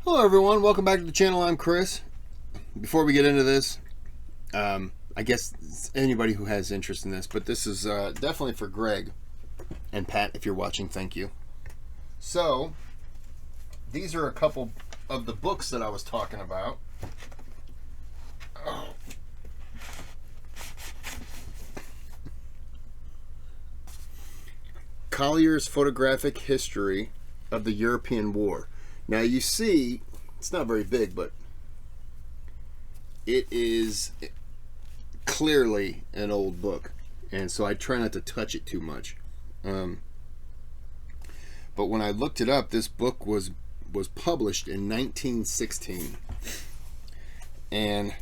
Hello everyone, welcome back to the channel. I'm Kris. Before we get into this, I guess anybody who has interest in this, but this is definitely for Greg and Pat. If you're watching, thank you. So these are a couple of the books that I was talking about. Collier's Photographic History of the European War. Now you see, it's not very big, but it is clearly an old book, and so I try not to touch it too much. But when I looked it up, this book was published in 1916, and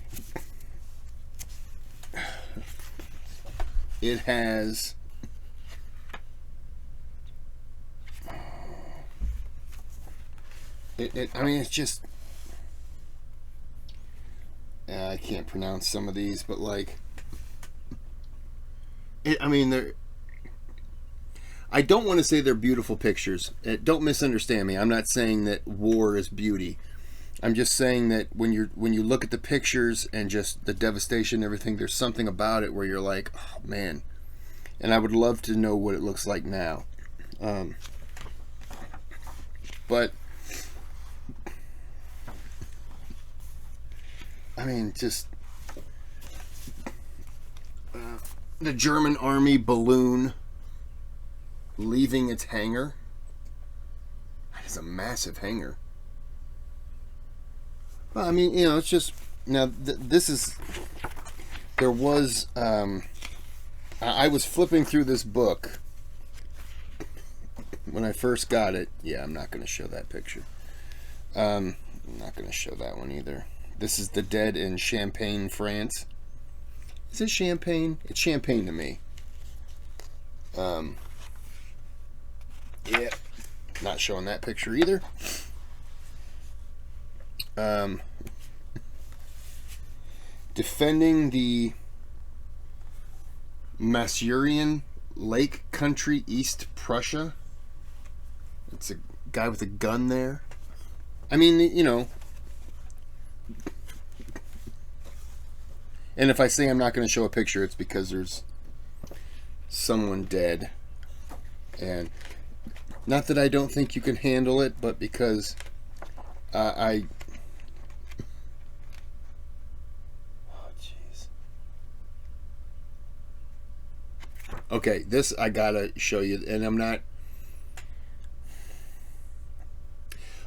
it has I mean, it's just I can't pronounce some of these, but like I mean, they're, I don't want to say they're beautiful pictures. Don't misunderstand me. I'm not saying that war is beauty. I'm just saying that when you look at the pictures and just the devastation and everything, there's something about it where you're like, oh man. And I would love to know what it looks like now. But I mean, just the German army balloon leaving its hangar. That is a massive hangar. Well, I mean, you know, it's just, now this is, there was, I was flipping through this book when I first got it. Yeah, I'm not going to show that picture. I'm not going to show that one either. This is the dead in Champagne, France. Is it Champagne? It's Champagne to me. Yeah, not showing that picture either. Defending the Masurian Lake Country, East Prussia. It's a guy with a gun there. I mean, you know. And if I say I'm not going to show a picture, it's because there's someone dead. And not that I don't think you can handle it, but because oh, jeez. Okay, this I gotta show you, and I'm not.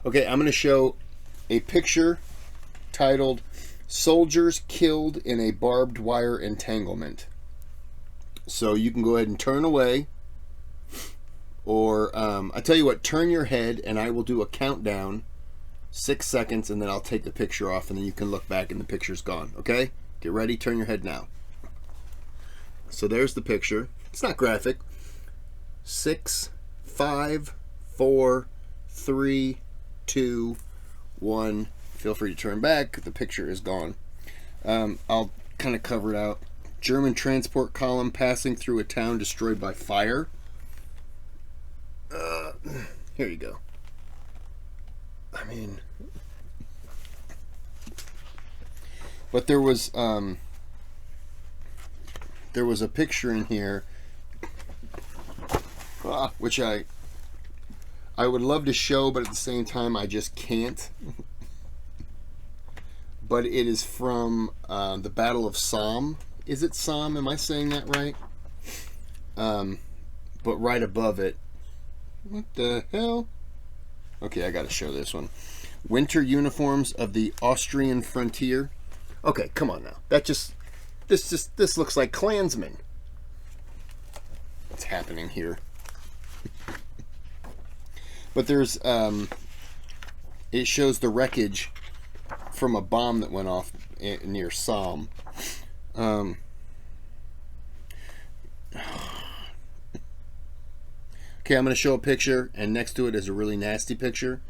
Okay, I'm going to show a picture titled "Soldiers Killed in a Barbed Wire Entanglement." So you can go ahead and turn away, or I tell you what, turn your head and I will do a countdown, 6 seconds, and then I'll take the picture off, and then you can look back and the picture's gone. Okay, get ready, turn your head now. So there's the picture. It's not graphic. 6, 5, 4, 3, 2, 1. Feel free to turn back. The picture is gone. I'll kind of cover it out. German transport column passing through a town destroyed by fire. Here you go. I mean, but there was a picture in here, which I would love to show, but at the same time I just can't. But it is from the Battle of Somme. Is it Somme? Am I saying that right? But right above it, what the hell? Okay, I got to show this one. Winter uniforms of the Austrian frontier. Okay, come on now. This looks like Klansmen. What's happening here? But there's it shows the wreckage from a bomb that went off near Somme. Okay, I'm going to show a picture, and next to it is a really nasty picture.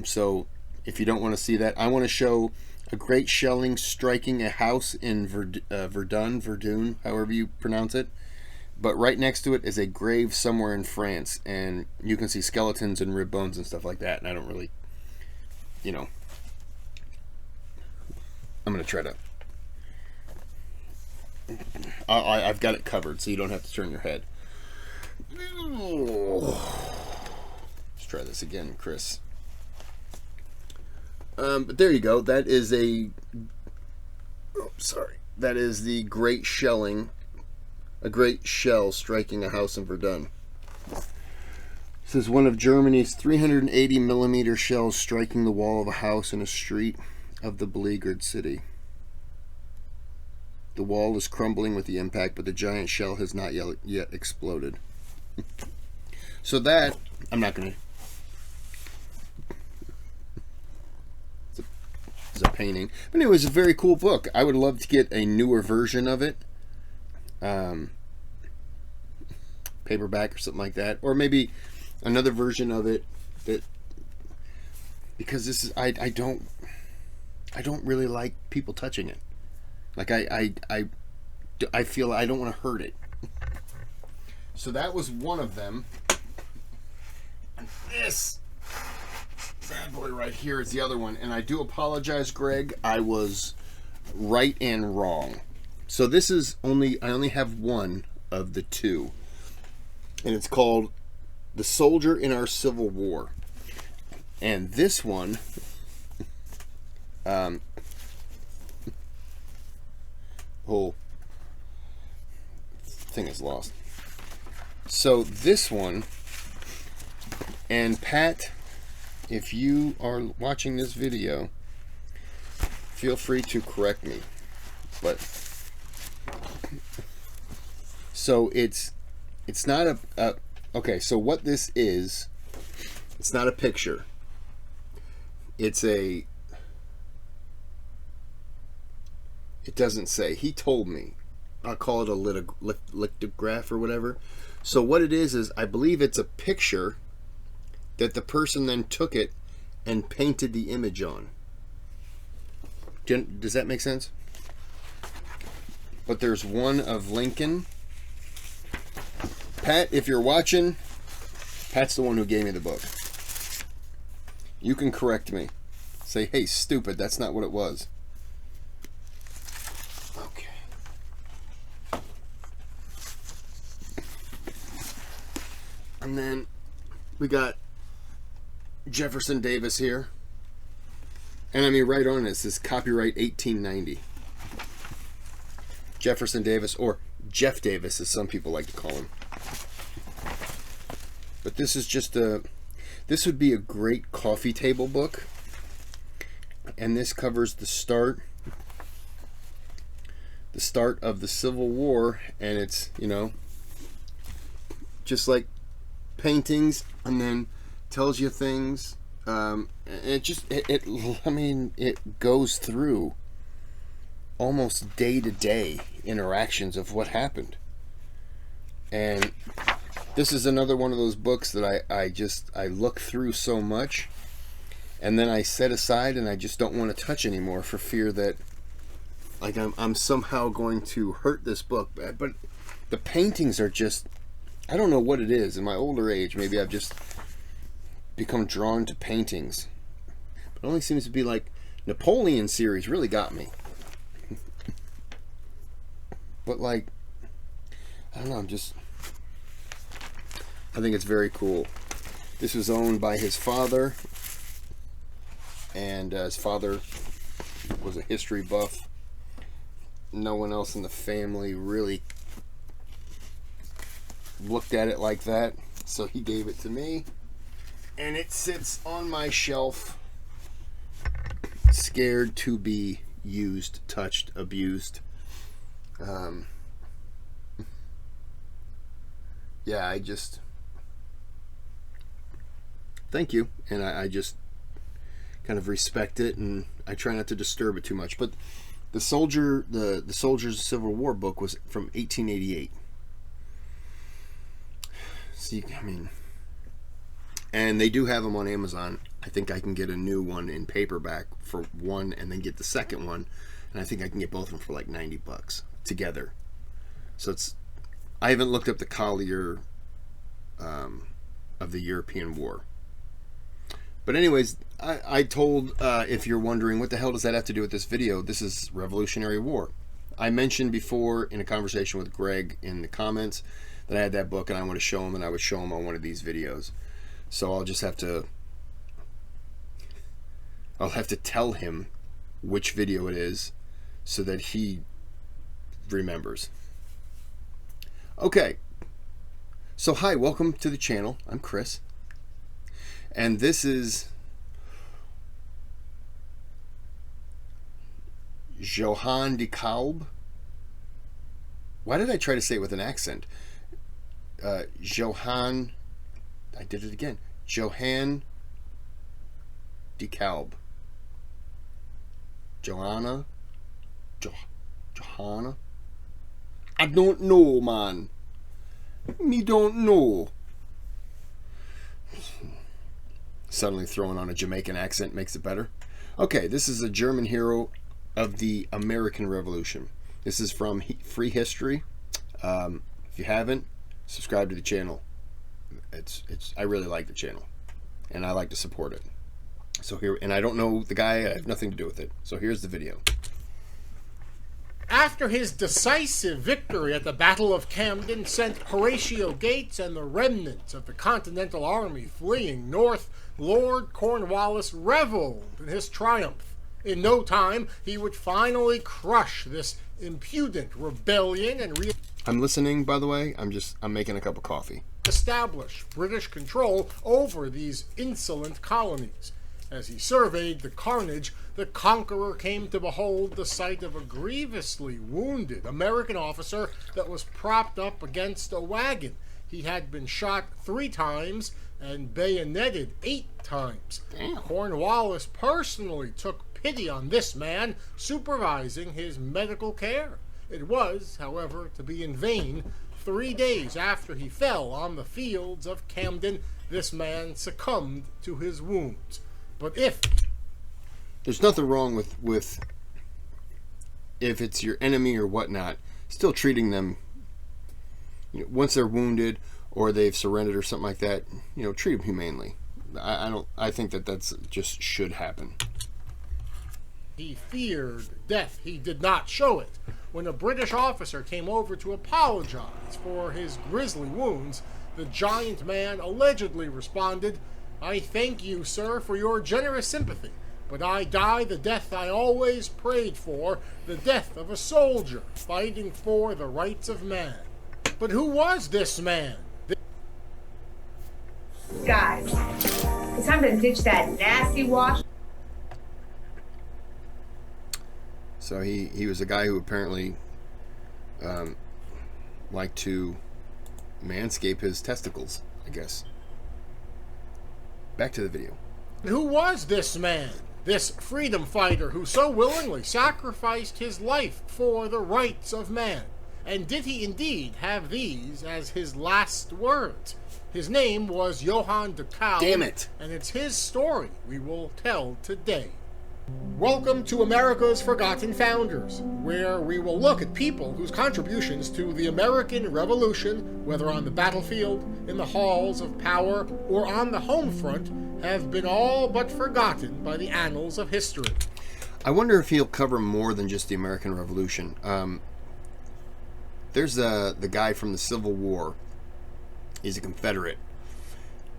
So if you don't want to see that, I want to show a great shelling striking a house in Verdun, however you pronounce it. But right next to it is a grave somewhere in France, and you can see skeletons and rib bones and stuff like that, and I don't really you know, I'm going to try to... I've got it covered, so you don't have to turn your head. Let's try this again, Kris. But there you go. That is a... Oh, sorry. That is the great shelling. A great shell striking a house in Verdun. This is one of Germany's 380 millimeter shells striking the wall of a house in a street of the beleaguered city. The wall is crumbling with the impact, but the giant shell has not yet exploded. So that, I'm not going to... It's a painting. But anyway, it's a very cool book. I would love to get a newer version of it. Paperback or something like that. Or maybe another version of it that... Because this is... I don't really like people touching it. Like, I feel I don't want to hurt it. So that was one of them. And this bad boy right here is the other one. And I do apologize, Greg. I was right and wrong. So this is I only have one of the two. And it's called The Soldier in Our Civil War. And this one... whole thing is lost. So this one, and Pat, if you are watching this video, feel free to correct me. But so it's not a okay, so what this is, it's not a picture. It's a... It doesn't say. He told me. I'll call it a lithograph or whatever. So what it is I believe it's a picture that the person then took it and painted the image on. Does that make sense? But there's one of Lincoln. Pat, if you're watching, Pat's the one who gave me the book. You can correct me. Say, hey, stupid, that's not what it was. And then we got Jefferson Davis here. And I mean, right on it says copyright 1890. Jefferson Davis, or Jeff Davis, as some people like to call him. But this is just this would be a great coffee table book. And this covers the start of the Civil War. And it's, you know, just like paintings, and then tells you things. It goes through almost day-to-day interactions of what happened. And this is another one of those books that I look through so much, and then I set aside and I just don't want to touch anymore for fear that like I'm somehow going to hurt this book. But the paintings are just, I don't know what it is. In my older age, maybe I've just become drawn to paintings. But it only seems to be like Napoleon series really got me. But like, I don't know, I think it's very cool. This was owned by his father. And his father was a history buff. No one else in the family really looked at it like that, so he gave it to me, and it sits on my shelf, scared to be used, touched, abused. Yeah, I just thank you, and I just kind of respect it, and I try not to disturb it too much. But the Soldier's Civil War book was from 1888. See, I mean, and they do have them on Amazon. I think I can get a new one in paperback for one, and then get the second one, and I think I can get both of them for like $90 together. So it's, I haven't looked up the Collier of the European War. But anyways, I told, if you're wondering, what the hell does that have to do with this video? This is Revolutionary War. I mentioned before in a conversation with Greg in the comments that I had that book and I want to show him, and I would show him on one of these videos. So I'll just have to, tell him which video it is so that he remembers. Okay. So hi, welcome to the channel. I'm Kris. And this is Johann de Kalb. Why did I try to say it with an accent? Johann, I did it again. Johann de Kalb. Johanna? Johanna? I don't know, man. Me don't know. Suddenly throwing on a Jamaican accent makes it better. Okay, this is a German hero of the American Revolution. This is from Free History. If you haven't, subscribe to the channel. I really like the channel, and I like to support it. So here, and I don't know the guy. I have nothing to do with it. So here's the video. After his decisive victory at the Battle of Camden sent Horatio Gates and the remnants of the Continental Army fleeing north, Lord Cornwallis reveled in his triumph. In no time, he would finally crush this impudent rebellion and I'm listening, by the way. I'm making a cup of coffee. Establish British control over these insolent colonies. As he surveyed the carnage, the conqueror came to behold the sight of a grievously wounded American officer that was propped up against a wagon. He had been shot 3 times and bayoneted 8 times. Damn. Cornwallis personally took pity on this man, supervising his medical care. It was, however, to be in vain. 3 days after he fell on the fields of Camden, this man succumbed to his wounds. But there's nothing wrong with if it's your enemy or whatnot, still treating them, once they're wounded or they've surrendered or something like that, treat them humanely. I think that's just should happen. He feared death. He did not show it. When a British officer came over to apologize for his grisly wounds, the giant man allegedly responded, "I thank you, sir, for your generous sympathy, but I die the death I always prayed for, the death of a soldier fighting for the rights of man." But who was this man? Guys, it's time to ditch that nasty wash. So he was a guy who apparently liked to manscape his testicles, I guess. Back to the video. Who was this man? This freedom fighter who so willingly sacrificed his life for the rights of man. And did he indeed have these as his last words? His name was Johann de Kalb. Damn it. And it's his story we will tell today. Welcome to America's Forgotten Founders, where we will look at people whose contributions to the American Revolution, whether on the battlefield, in the halls of power, or on the home front, have been all but forgotten by the annals of history. I wonder if he'll cover more than just the American Revolution. There's the guy from the Civil War. He's a Confederate.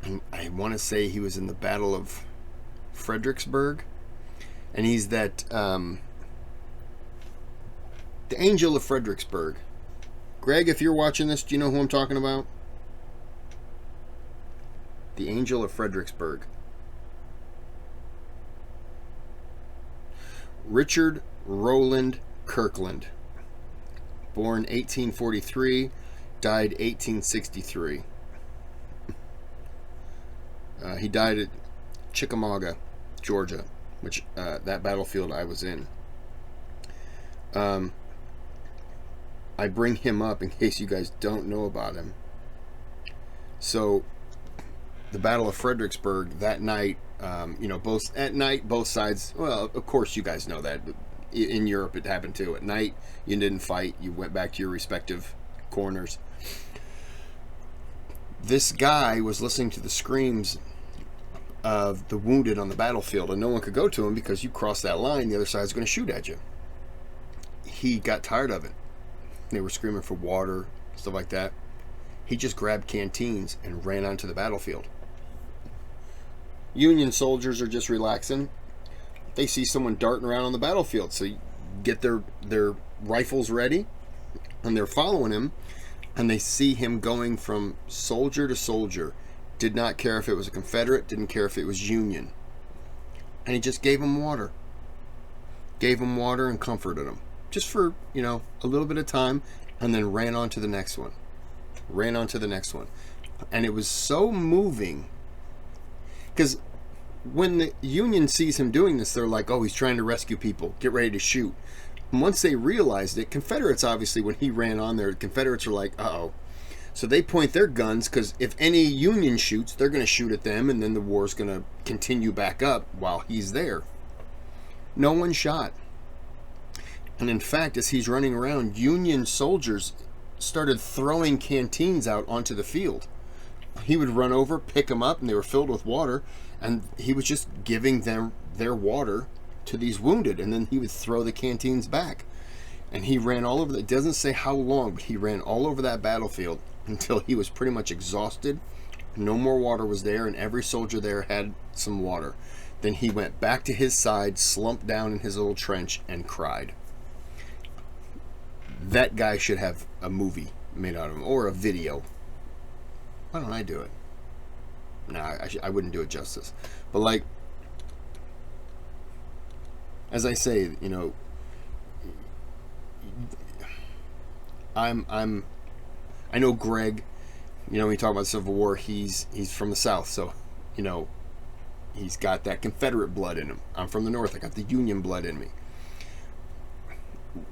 And I want to say he was in the Battle of Fredericksburg. And he's that, the Angel of Fredericksburg. Greg, if you're watching this, do you know who I'm talking about? The Angel of Fredericksburg. Richard Rowland Kirkland. Born 1843, died 1863. He died at Chickamauga, Georgia, which that battlefield I was in. I bring him up in case you guys don't know about him. So, the Battle of Fredericksburg that night, both sides. Well, of course you guys know that. But in Europe, it happened too. At night, you didn't fight. You went back to your respective corners. This guy was listening to the screams of the wounded on the battlefield, and no one could go to him because you cross that line, the other side's going to shoot at you. He got tired of it. They were screaming for water, stuff like that. He just grabbed canteens and ran onto the battlefield. Union soldiers are just relaxing. They see someone darting around on the battlefield, so you get their rifles ready, and they're following him, and they see him going from soldier to soldier. Did not care if it was a Confederate, didn't care if it was Union. And he just gave them water. Gave them water and comforted them. Just for, a little bit of time, and then ran on to the next one. Ran on to the next one. And it was so moving. Because when the Union sees him doing this, they're like, oh, he's trying to rescue people. Get ready to shoot. And once they realized it, Confederates, obviously, when he ran on there, Confederates are like, uh-oh. So they point their guns, because if any Union shoots, they're going to shoot at them, and then the war's going to continue back up while he's there. No one shot. And in fact, as he's running around, Union soldiers started throwing canteens out onto the field. He would run over, pick them up, and they were filled with water, and he was just giving them their water to these wounded, and then he would throw the canteens back. And he ran all over, it doesn't say how long, but he ran all over that battlefield until he was pretty much exhausted. No more water was there, and every soldier there had some water. Then he went back to his side, slumped down in his little trench, and cried. That guy should have a movie made out of him, or a video. Why don't I do it? Nah, I wouldn't do it justice. But like, as I say, I know Greg, when you talk about the Civil War, he's from the South, so, he's got that Confederate blood in him. I'm from the North, I got the Union blood in me.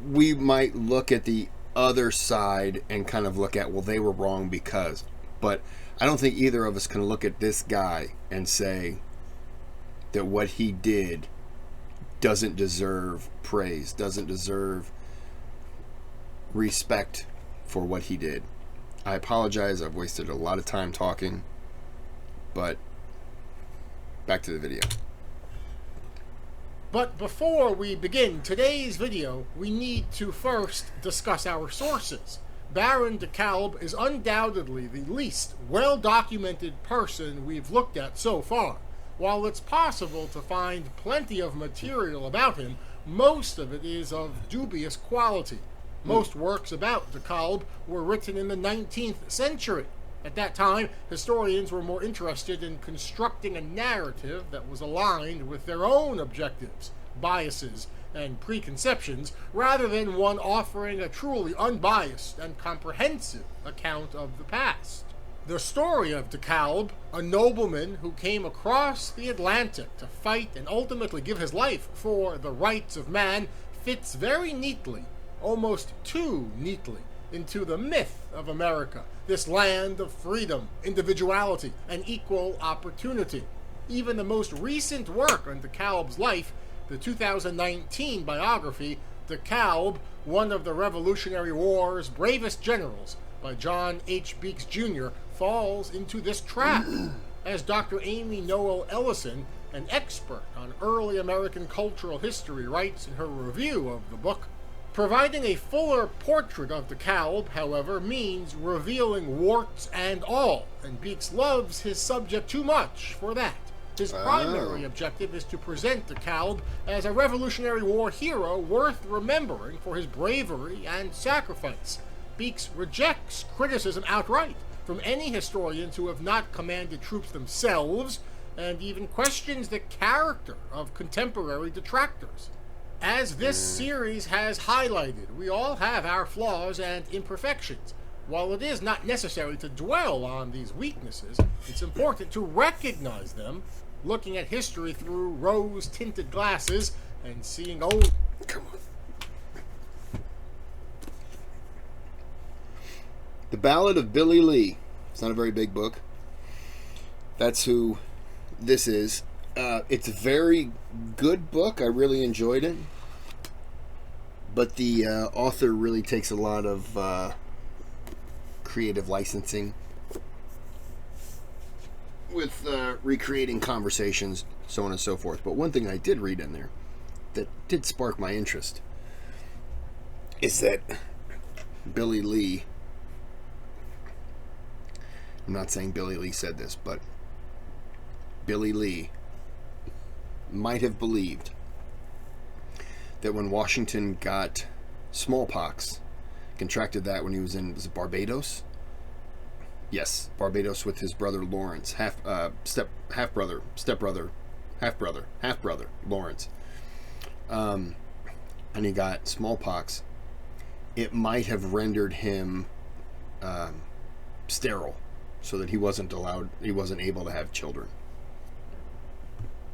We might look at the other side and kind of look at, well, they were wrong because, but I don't think either of us can look at this guy and say that what he did doesn't deserve praise, doesn't deserve respect for what he did. I apologize, I've wasted a lot of time talking, but back to the video. But before we begin today's video, we need to first discuss our sources. Baron de Kalb is undoubtedly the least well-documented person we've looked at so far. While it's possible to find plenty of material about him, most of it is of dubious quality. Most works about de Kalb were written in the 19th century. At that time, historians were more interested in constructing a narrative that was aligned with their own objectives, biases, and preconceptions, rather than one offering a truly unbiased and comprehensive account of the past. The story of de Kalb, a nobleman who came across the Atlantic to fight and ultimately give his life for the rights of man, fits very neatly, almost too neatly, into the myth of America, this land of freedom, individuality, and equal opportunity. Even the most recent work on de Kalb's life, the 2019 biography, De Kalb, One of the Revolutionary War's Bravest Generals, by John H. Beeks Jr., falls into this trap. As Dr. Amy Noel Ellison, an expert on early American cultural history, writes in her review of the book, providing a fuller portrait of de Kalb, however, means revealing warts and all, and Beeks loves his subject too much for that. His primary objective is to present de Kalb as a Revolutionary War hero worth remembering for his bravery and sacrifice. Beeks rejects criticism outright from any historians who have not commanded troops themselves, and even questions the character of contemporary detractors. As this series has highlighted, we all have our flaws and imperfections. While it is not necessary to dwell on these weaknesses, it's important to recognize them, looking at history through rose-tinted glasses and seeing old... Come on. The Ballad of Billy Lee. It's not a very big book. That's who this is. It's a very good book. I really enjoyed it. But the author really takes a lot of creative licensing. with recreating conversations, so on and so forth. But one thing I did read in there that did spark my interest is that Billy Lee, I'm not saying Billy Lee said this, but Billy Lee might have believed that when Washington got smallpox, contracted that when he was in, was it Barbados? Yes, Barbados, with his brother Lawrence, half brother Lawrence, and he got smallpox. It might have rendered him sterile, so that he wasn't able to have children.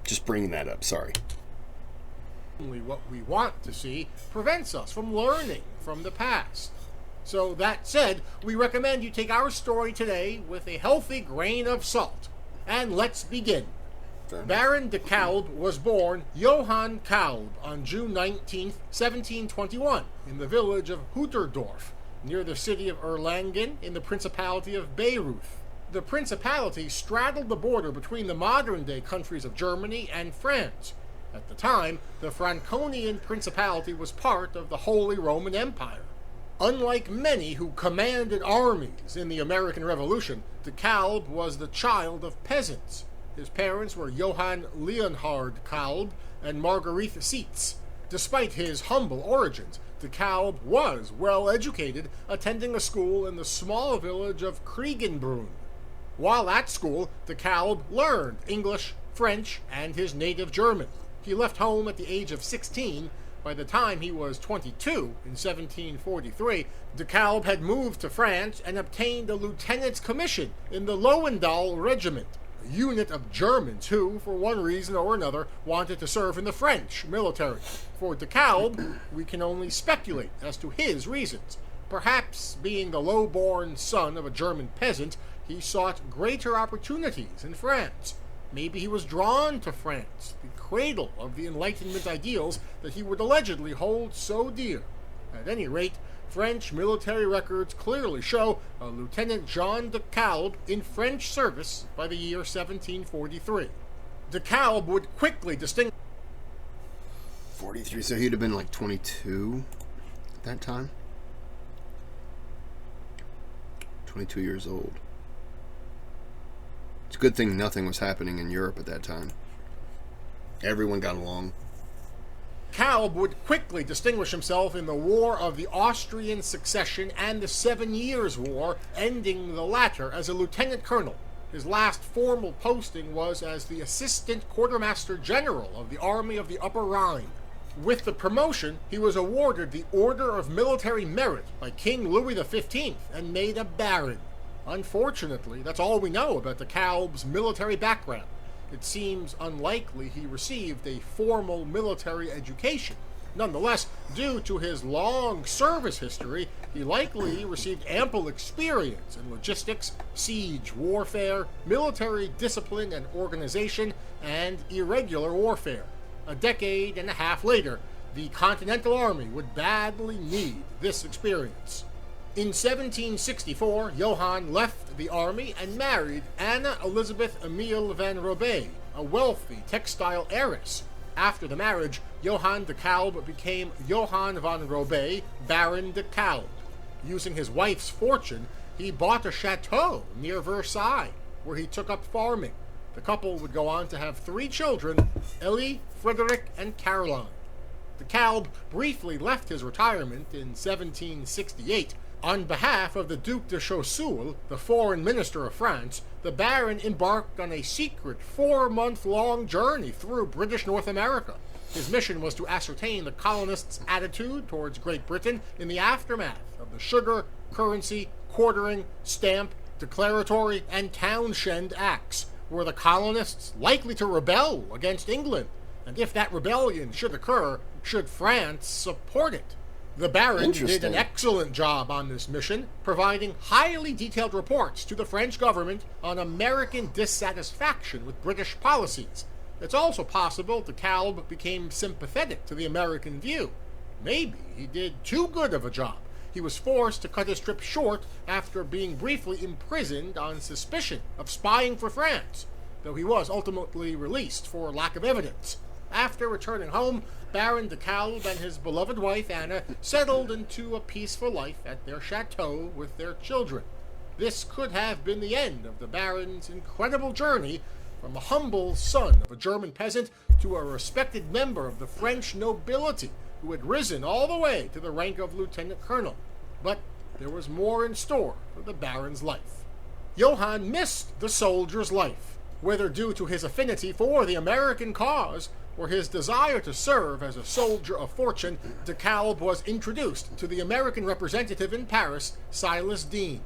Just bringing that up. Sorry. Only what we want to see prevents us from learning from the past. So that said, we recommend you take our story today with a healthy grain of salt. And let's begin. Baron de Kalb was born Johann Kalb on June 19, 1721, in the village of Hutterdorf, near the city of Erlangen in the Principality of Bayreuth. The principality straddled the border between the modern-day countries of Germany and France. At the time, the Franconian Principality was part of the Holy Roman Empire. Unlike many who commanded armies in the American Revolution, de Kalb was the child of peasants. His parents were Johann Leonhard Kalb and Marguerite Seitz. Despite his humble origins, de Kalb was well educated, attending a school in the small village of Kriegenbrunn. While at school, de Kalb learned English, French, and his native German. He left home at the age of 16. By the time he was 22, in 1743, de Kalb had moved to France and obtained a lieutenant's commission in the Lowendahl Regiment, a unit of Germans who, for one reason or another, wanted to serve in the French military. For de Kalb, we can only speculate as to his reasons. Perhaps, being the low-born son of a German peasant, he sought greater opportunities in France. Maybe he was drawn to France, the cradle of the Enlightenment ideals that he would allegedly hold so dear. At any rate, French military records clearly show a Lieutenant Jean de Kalb in French service by the year 1743. De Kalb would quickly distinguish 43, so he'd have been like 22 at that time? 22 years old. It's a good thing nothing was happening in Europe at that time. Everyone got along. Kalb would quickly distinguish himself in the War of the Austrian Succession and the 7 Years' War, ending the latter as a lieutenant colonel. His last formal posting was as the Assistant Quartermaster General of the Army of the Upper Rhine. With the promotion, he was awarded the Order of Military Merit by King Louis XV and made a baron. Unfortunately, that's all we know about de Kalb's military background. It seems unlikely he received a formal military education. Nonetheless, due to his long service history, he likely received ample experience in logistics, siege warfare, military discipline and organization, and irregular warfare. A decade and a half later, the Continental Army would badly need this experience. In 1764, Johann left the army and married Anna Elizabeth Emile van Robey, a wealthy textile heiress. After the marriage, Johann de Kalb became Johann van Robey, Baron de Kalb. Using his wife's fortune, he bought a chateau near Versailles, where he took up farming. The couple would go on to have 3 children, Ellie, Frederick, and Caroline. De Kalb briefly left his retirement in 1768. On behalf of the Duc de Choiseul, the foreign minister of France, the Baron embarked on a secret 4-month-long journey through British North America. His mission was to ascertain the colonists' attitude towards Great Britain in the aftermath of the Sugar, Currency, Quartering, Stamp, Declaratory, and Townshend Acts. Were the colonists likely to rebel against England? And if that rebellion should occur, should France support it? The Baron did an excellent job on this mission, providing highly detailed reports to the French government on American dissatisfaction with British policies. It's also possible de Kalb became sympathetic to the American view. Maybe he did too good of a job. He was forced to cut his trip short after being briefly imprisoned on suspicion of spying for France, though he was ultimately released for lack of evidence. After returning home, Baron de Kalb and his beloved wife Anna settled into a peaceful life at their chateau with their children. This could have been the end of the Baron's incredible journey from a humble son of a German peasant to a respected member of the French nobility who had risen all the way to the rank of lieutenant colonel. But there was more in store for the Baron's life. Johann missed the soldier's life, whether due to his affinity for the American cause or his desire to serve as a soldier of fortune. De Kalb was introduced to the American representative in Paris, Silas Deane.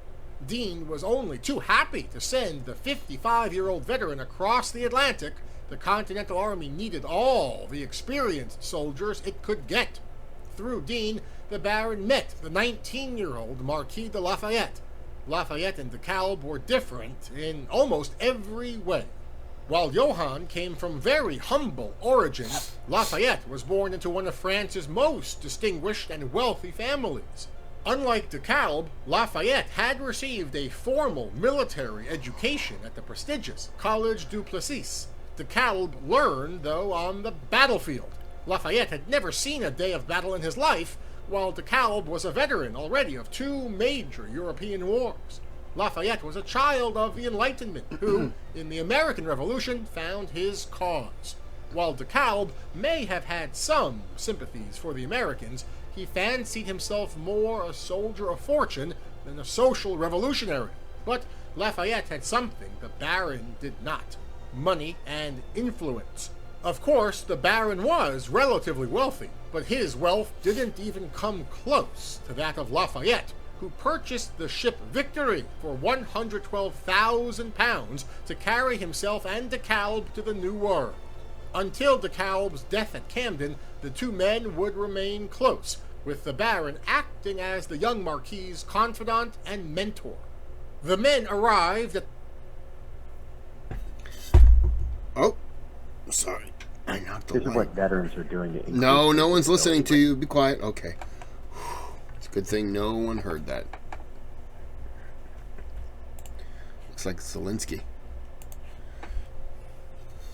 Deane was only too happy to send the 55-year-old veteran across the Atlantic. The Continental Army needed all the experienced soldiers it could get. Through Deane, the Baron met the 19-year-old Marquis de Lafayette. Lafayette and de Kalb were different in almost every way. While Johann came from very humble origins, Lafayette was born into one of France's most distinguished and wealthy families. Unlike de Kalb, Lafayette had received a formal military education at the prestigious Collège du Plessis. De Kalb learned, though, on the battlefield. Lafayette had never seen a day of battle in his life, while de Kalb was a veteran already of 2 major European wars. Lafayette was a child of the Enlightenment who, in the American Revolution, found his cause. While de Kalb may have had some sympathies for the Americans, he fancied himself more a soldier of fortune than a social revolutionary. But Lafayette had something the Baron did not: money and influence. Of course, the Baron was relatively wealthy, but his wealth didn't even come close to that of Lafayette, who purchased the ship Victory for £112,000 to carry himself and de Kalb to the New World. Until de Kalb's death at Camden, the two men would remain close, with the Baron acting as the young Marquis's confidant and mentor. The men arrived at... Oh, sorry. I knocked the This is light. what veterans are doing to increase No their one's listening to capability. you. Be quiet. Okay. It's a good thing no one heard that. Looks like Zelensky.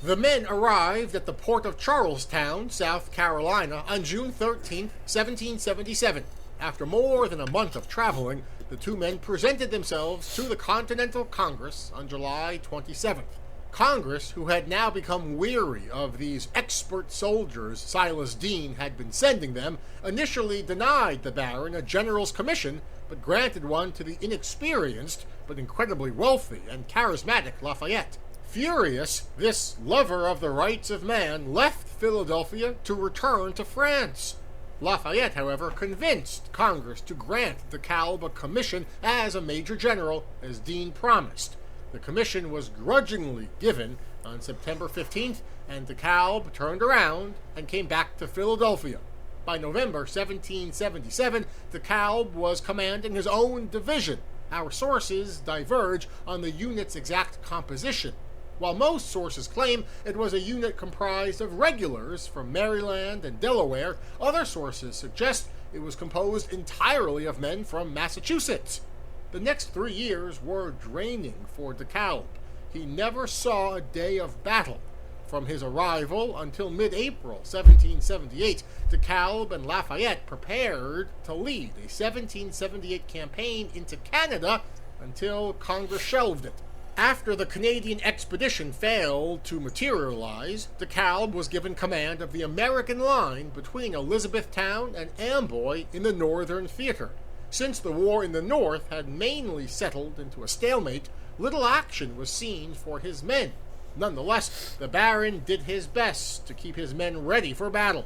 The men arrived at the port of Charlestown, South Carolina, on June 13, 1777. After more than a month of traveling, the two men presented themselves to the Continental Congress on July 27th. Congress, who had now become weary of these expert soldiers Silas Deane had been sending them, initially denied the Baron a general's commission, but granted one to the inexperienced but incredibly wealthy and charismatic Lafayette. Furious, this lover of the rights of man left Philadelphia to return to France. Lafayette, however, convinced Congress to grant de Kalb a commission as a major general, as Deane promised. The commission was grudgingly given on September 15th, and de Kalb turned around and came back to Philadelphia. By November 1777, de Kalb was commanding his own division. Our sources diverge on the unit's exact composition. While most sources claim it was a unit comprised of regulars from Maryland and Delaware, other sources suggest it was composed entirely of men from Massachusetts. The next 3 years were draining for de Kalb. He never saw a day of battle. From his arrival until mid-April 1778, de Kalb and Lafayette prepared to lead a 1778 campaign into Canada until Congress shelved it. After the Canadian expedition failed to materialize, de Kalb was given command of the American line between Elizabethtown and Amboy in the Northern Theater. Since the war in the North had mainly settled into a stalemate, little action was seen for his men. Nonetheless, the Baron did his best to keep his men ready for battle.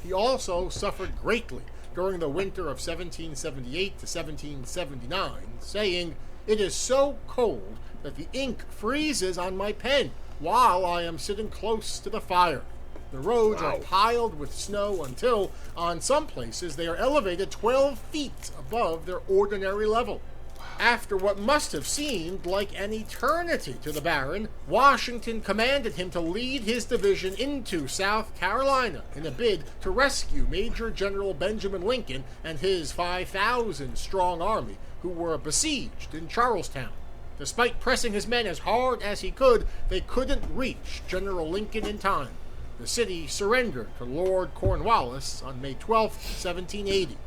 He also suffered greatly during the winter of 1778 to 1779, saying, "It is so cold that the ink freezes on my pen while I am sitting close to the fire. The roads are piled with snow until, on some places, they are elevated 12 feet above their ordinary level." After what must have seemed like an eternity to the Baron, Washington commanded him to lead his division into South Carolina in a bid to rescue Major General Benjamin Lincoln and his 5,000-strong army, who were besieged in Charlestown. Despite pressing his men as hard as he could, they couldn't reach General Lincoln in time. The city surrendered to Lord Cornwallis on May 12, 1780.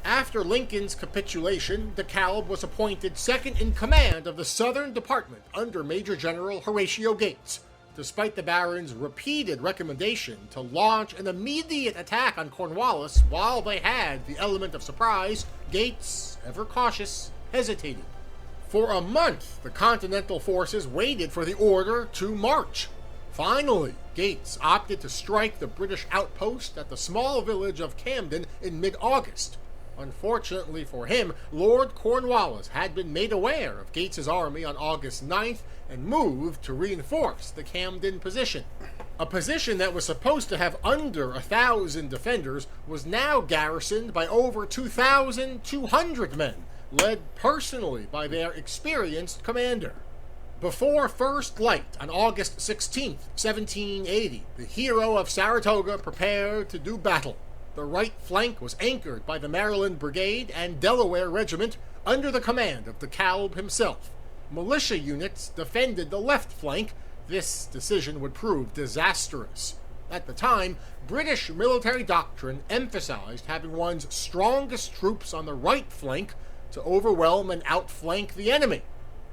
After Lincoln's capitulation, Kalb was appointed second in command of the Southern Department under Major General Horatio Gates. Despite the Baron's repeated recommendation to launch an immediate attack on Cornwallis while they had the element of surprise, Gates, ever cautious, hesitated. For a month, the Continental forces waited for the order to march. Finally, Gates opted to strike the British outpost at the small village of Camden in mid-August. Unfortunately for him, Lord Cornwallis had been made aware of Gates's army on August 9th and moved to reinforce the Camden position. A position that was supposed to have under 1,000 defenders was now garrisoned by over 2,200 men, led personally by their experienced commander. Before first light on August 16th, 1780, the hero of Saratoga prepared to do battle. The right flank was anchored by the Maryland Brigade and Delaware Regiment under the command of Kalb himself. Militia units defended the left flank. This decision would prove disastrous. At the time, British military doctrine emphasized having one's strongest troops on the right flank to overwhelm and outflank the enemy.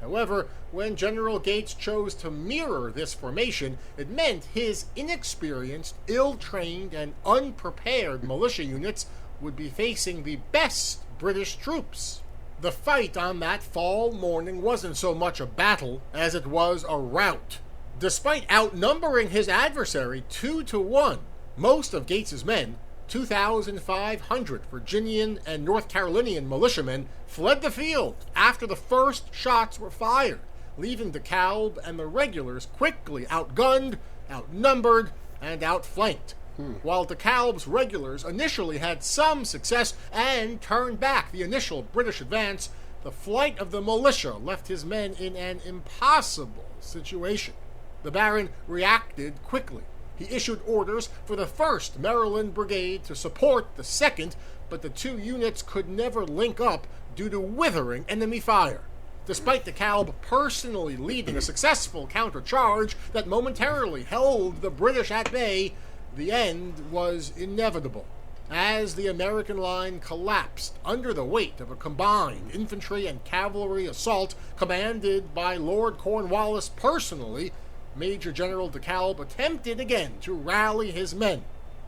However, when General Gates chose to mirror this formation, it meant his inexperienced, ill-trained, and unprepared militia units would be facing the best British troops. The fight on that fall morning wasn't so much a battle as it was a rout. Despite outnumbering his adversary 2-1, most of Gates's men, 2,500 Virginian and North Carolinian militiamen, fled the field after the first shots were fired, leaving Kalb and the regulars quickly outgunned, outnumbered, and outflanked. While Kalb's regulars initially had some success and turned back the initial British advance, the flight of the militia left his men in an impossible situation. The Baron reacted quickly. He issued orders for the 1st Maryland Brigade to support the 2nd, but the two units could never link up due to withering enemy fire. Despite Kalb personally leading a successful countercharge that momentarily held the British at bay, the end was inevitable. As the American line collapsed under the weight of a combined infantry and cavalry assault commanded by Lord Cornwallis personally, Major General Kalb attempted again to rally his men.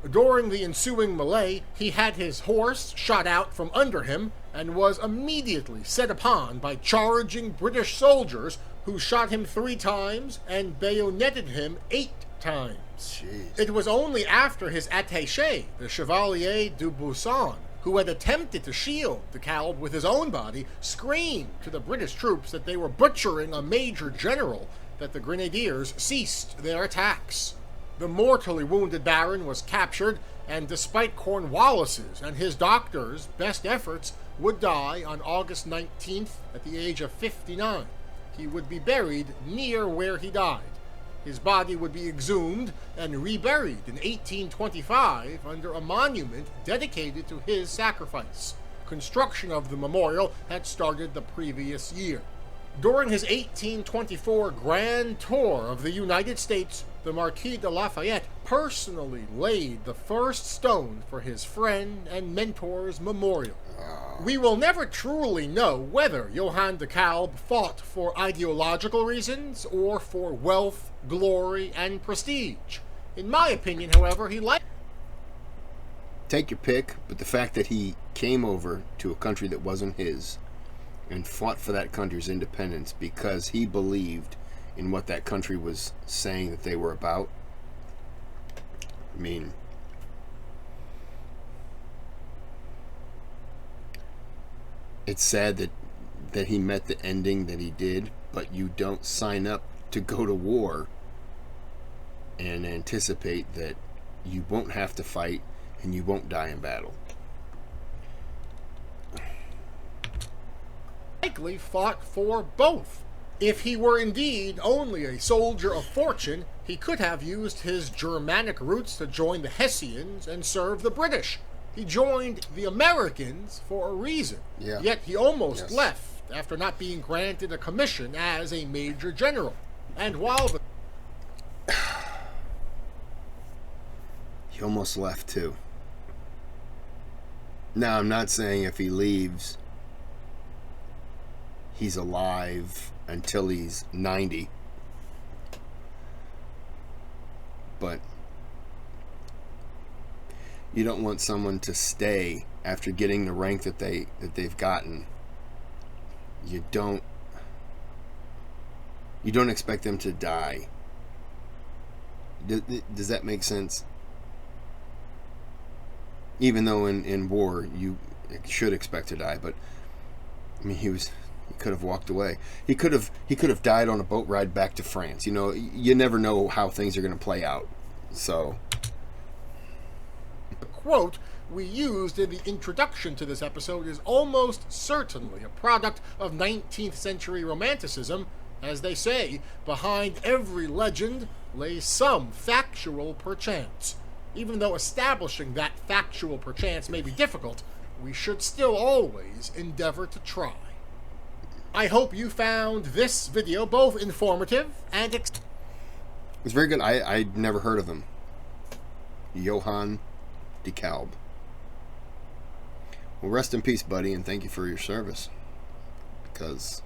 During the ensuing melee, he had his horse shot out from under him and was immediately set upon by charging British soldiers who shot him 3 times and bayoneted him 8 times. Jeez. It was only after his attaché, the Chevalier du Buisson, who had attempted to shield Kalb with his own body, screamed to the British troops that they were butchering a major general, that the grenadiers ceased their attacks. The mortally wounded Baron was captured, and despite Cornwallis's and his doctors' best efforts, would die on August 19th at the age of 59. He would be buried near where he died. His body would be exhumed and reburied in 1825 under a monument dedicated to his sacrifice. Construction of the memorial had started the previous year. During his 1824 grand tour of the United States, the Marquis de Lafayette personally laid the first stone for his friend and mentor's memorial. We will never truly know whether Johann de Kalb fought for ideological reasons or for wealth, glory, and prestige. In my opinion, however, he liked... Take your pick, but the fact that he came over to a country that wasn't his and fought for that country's independence because he believed in what that country was saying that they were about. I mean, it's sad that he met the ending that he did, but you don't sign up to go to war and anticipate that you won't have to fight and you won't die in battle. likely fought for both. If he were indeed only a soldier of fortune, he could have used his Germanic roots to join the Hessians and serve the British. He joined the Americans for a reason. Yeah. Yet he almost left after not being granted a commission as a major general. And while the... He almost left too. Now, I'm not saying if he leaves, he's alive until he's 90. But you don't want someone to stay after getting the rank that they've gotten. You don't expect them to die. Does that make sense? Even though in war you should expect to die, but I mean he could have walked away. He could have died on a boat ride back to France. You know, you never know how things are going to play out. So the quote we used in the introduction to this episode is almost certainly a product of 19th century romanticism. As they say, behind every legend lay some factual perchance. Even though establishing that factual perchance may be difficult, we should still always endeavor to try. I hope you found this video both informative and it's very good. I'd never heard of him. Johann de Kalb. Well, rest in peace, buddy, and thank you for your service. Because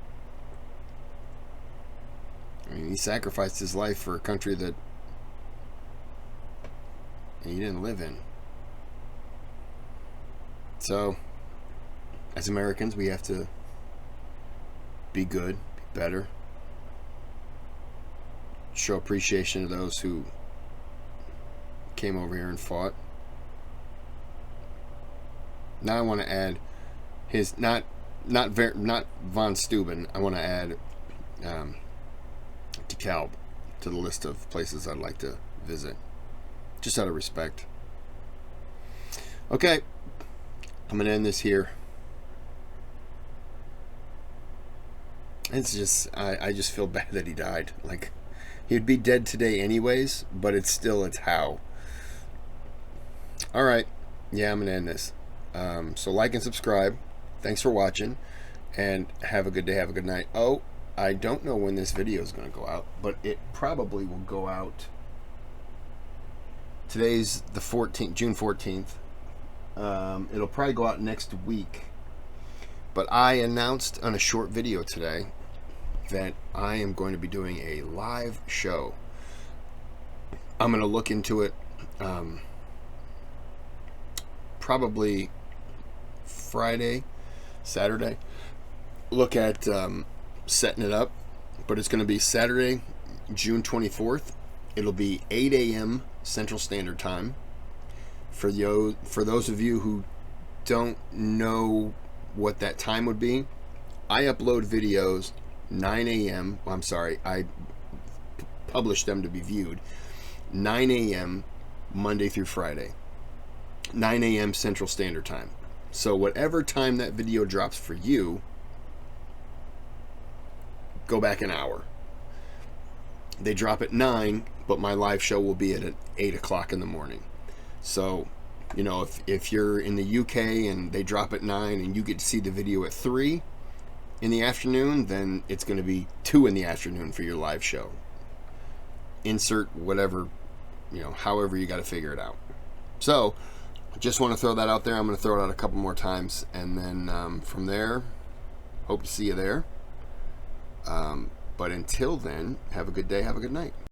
I mean, he sacrificed his life for a country that he didn't live in. So, as Americans, we have to be good, be better, show appreciation to those who came over here and fought. Now I want to add his not von Steuben. I want to add de Kalb to the list of places I'd like to visit, just out of respect. Okay, I'm gonna end this here. It's just I just feel bad that he died. Like, he'd be dead today anyways, but it's how. All right, yeah, I'm gonna end this. So like and subscribe. Thanks for watching, and have a good day, have a good night. Oh, I don't know when this video is going to go out, but it probably will go out. Today's the 14th, June 14th. It'll probably go out next week. But I announced on a short video today that I am going to be doing a live show. I'm going to look into it probably Friday, Saturday. Look at setting it up, but it's going to be Saturday, June 24th. It'll be 8 a.m. Central Standard Time. For those of you who don't know what that time would be, I upload videos 9 a.m. Well, I'm sorry, I publish them to be viewed 9 a.m. Monday through Friday, 9 a.m. Central Standard Time. So whatever time that video drops for you, go back an hour. They drop at 9, but my live show will be at 8 o'clock in the morning. So, you know, if you're in the UK and they drop at 9 and you get to see the video at 3 in the afternoon, then it's going to be 2 in the afternoon for your live show. Insert whatever, you know, however you got to figure it out. So, just want to throw that out there. I'm going to throw it out a couple more times, and then from there, hope to see you there. But until then, have a good day, have a good night.